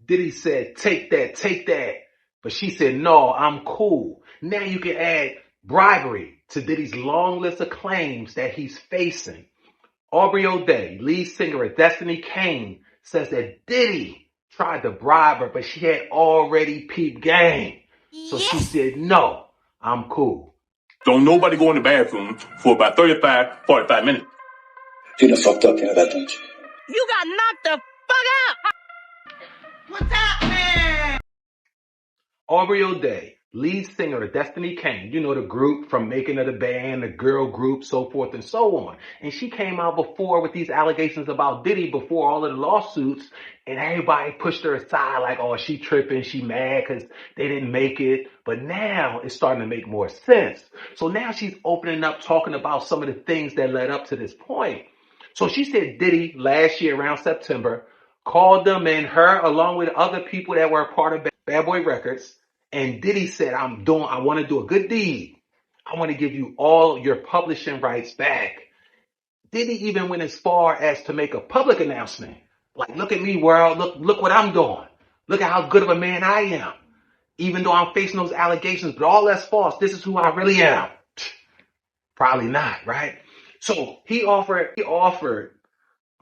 Diddy said, take that, take that. But she said, no, I'm cool. Now you can add bribery to Diddy's long list of claims that he's facing. Aubrey O'Day, lead singer of destinykane, says that Diddy tried to bribe her, but she had already peeped game. So she said, no, I'm cool. Don't nobody go in the bathroom for about 35, 45 minutes. You done fucked up, you know that, don't you? You got knocked the fuck out. What's happening? Aubrey O'Day, lead singer of destinykane, you know, the group from makingtheband, the girl group, so forth and so on. And she came out before with these allegations about Diddy before all of the lawsuits, and everybody pushed her aside like, oh, she tripping, she mad because they didn't make it. But now it's starting to make more sense. So now she's opening up, talking about some of the things that led up to this point. So she said Diddy last year around September called them and her along with other people that were a part of Badboy Records. And Diddy said, I want to do a good deed. I want to give you all your publishing rights back. Diddy even went as far as to make a public announcement. Like, look at me, world. Look what I'm doing. Look at how good of a man I am. Even though I'm facing those allegations, but all that's false. This is who I really am. Probably not, right? So he offered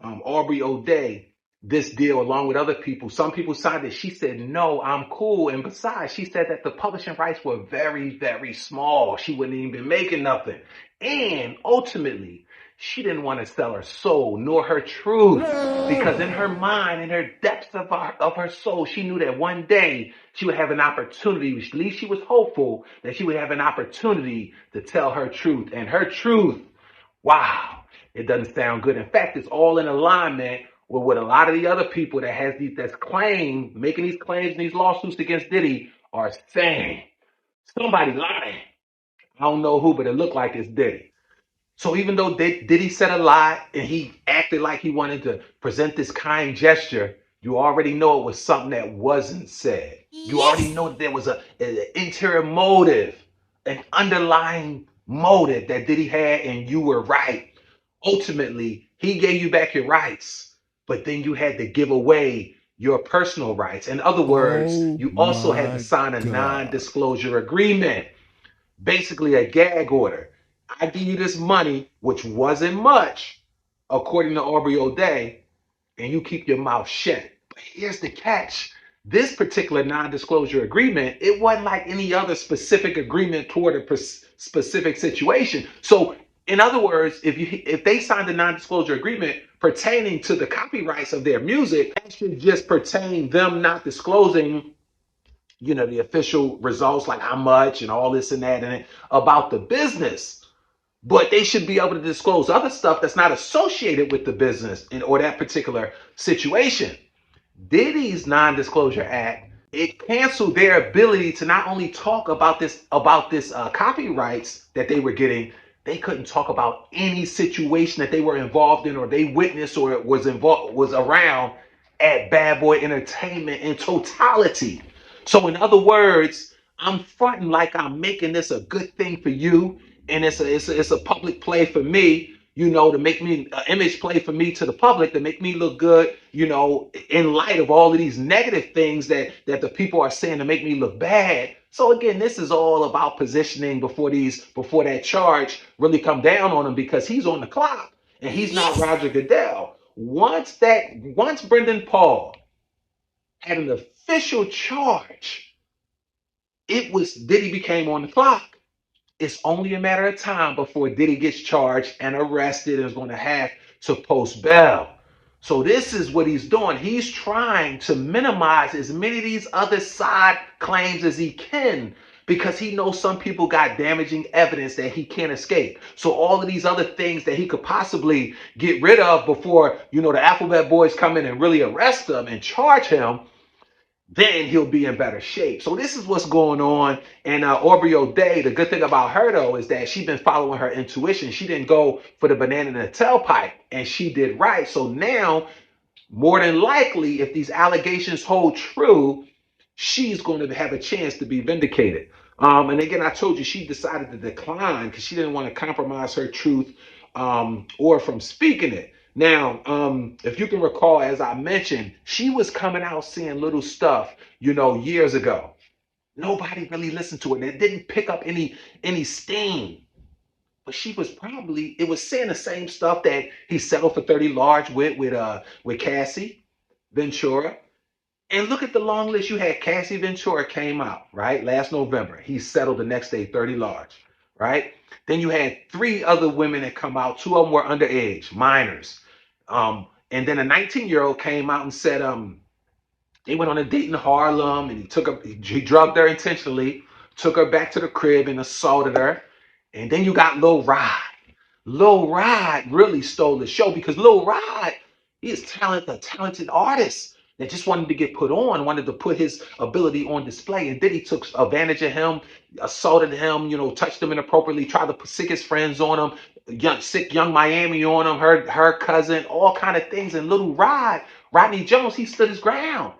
Aubrey O'Day this deal along with other people. Some people signed it. She said, no, I'm cool. And besides, she said that the publishing rights were very, very small. She wouldn't even be making nothing. And ultimately, she didn't want to sell her soul nor her truth because in her mind, in her depths of her soul, she knew that one day she would have an opportunity, at least she was hopeful that she would have an opportunity to tell her truth. And her truth, wow, it doesn't sound good. In fact, it's all in alignment with what a lot of the other people that's making these claims and these lawsuits against Diddy are saying. Somebody lying. I don't know who, but it looked like it's Diddy. So even though Diddy said a lot and he acted like he wanted to present this kind gesture, you already know it was something that wasn't said. You already know that there was an interior motive, an underlying motive that Diddy had, and you were right. Ultimately, he gave you back your rights, but then you had to give away your personal rights. In other words, you also had to sign a non-disclosure agreement, basically a gag order. I give you this money, which wasn't much, according to Aubrey O'Day, and you keep your mouth shut. But here's the catch. This particular non-disclosure agreement, it wasn't like any other specific agreement toward a specific situation. So in other words, if they signed a non-disclosure agreement pertaining to the copyrights of their music, that should just pertain them not disclosing, the official results, like how much and all this and that and about the business. But they should be able to disclose other stuff that's not associated with the business or that particular situation. Diddy's non-disclosure act, it canceled their ability to not only talk about this copyrights that they were getting. They couldn't talk about any situation that they were involved in or they witnessed or was around at Bad Boy Entertainment in totality. So in other words, I'm fronting like I'm making this a good thing for you, and it's a public play for me, to make me an image play for me to the public, to make me look good, in light of all of these negative things that the people are saying to make me look bad. So again, this is all about positioning before that charge really come down on him, because he's on the clock and he's not Roger Goodell. Once Brendan Paul had an official charge, Diddy became on the clock. It's only a matter of time before Diddy gets charged and arrested and is going to have to post bail. So this is what he's doing. He's trying to minimize as many of these other side claims as he can, because he knows some people got damaging evidence that he can't escape. So all of these other things that he could possibly get rid of before, the Alphabet Boys come in and really arrest him and charge him, then he'll be in better shape. So this is what's going on. And Aubrey O'Day, the good thing about her, though, is that she's been following her intuition. She didn't go for the banana in the tailpipe, and she did right. So now, more than likely, if these allegations hold true, she's going to have a chance to be vindicated. And again, I told you she decided to decline because she didn't want to compromise her truth or from speaking it. Now, if you can recall, as I mentioned, she was coming out saying little stuff, years ago. Nobody really listened to it. It didn't pick up any steam. But she was probably, it was saying the same stuff that he settled for 30 large with Cassie Ventura. And look at the long list. You had Cassie Ventura came out, right? Last November. He settled the next day, 30 large, right? Then you had three other women that come out. Two of them were underage, minors. And then a 19-year-old came out and said, they went on a date in Harlem and he drugged her intentionally, took her back to the crib and assaulted her. And then you got Lil Rod. Lil Rod really stole the show because Lil Rod, he is a talented artist that just wanted to get put on, wanted to put his ability on display. And Diddy took advantage of him, assaulted him, touched him inappropriately, tried to put sick his friends on him, young Miami on him, her cousin, all kind of things. And Little Rodney Jones, he stood his ground.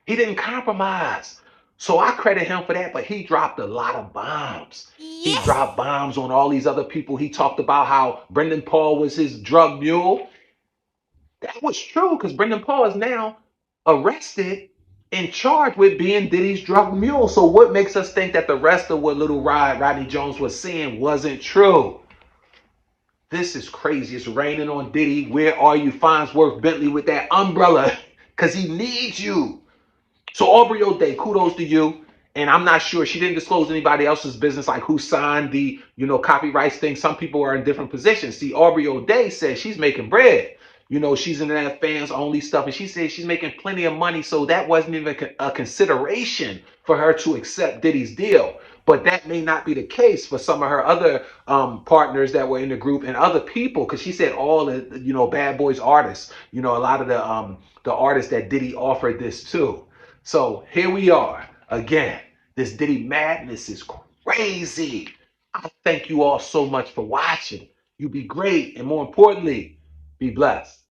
He didn't compromise. So I credit him for that, but he dropped a lot of bombs. He dropped bombs on all these other people. He talked about how Brendan Paul was his drug mule. That was true because Brendan Paul is now arrested and charged with being Diddy's drug mule. So what makes us think that the rest of what Little Rodney Jones was saying wasn't true? This is crazy. It's raining on Diddy. Where are you, Farnsworth Bentley, with that umbrella? Because he needs you. So Aubrey O'Day, kudos to you. And I'm not sure, she didn't disclose anybody else's business, like who signed the, copyrights thing. Some people are in different positions. See, Aubrey O'Day says she's making bread. She's in that fans only stuff. And she says she's making plenty of money. So that wasn't even a consideration for her to accept Diddy's deal. But that may not be the case for some of her other partners that were in the group and other people. Because she said all the, Bad Boys artists, a lot of the artists that Diddy offered this to. So here we are again. This Diddy madness is crazy. I thank you all so much for watching. You be great. And more importantly, be blessed.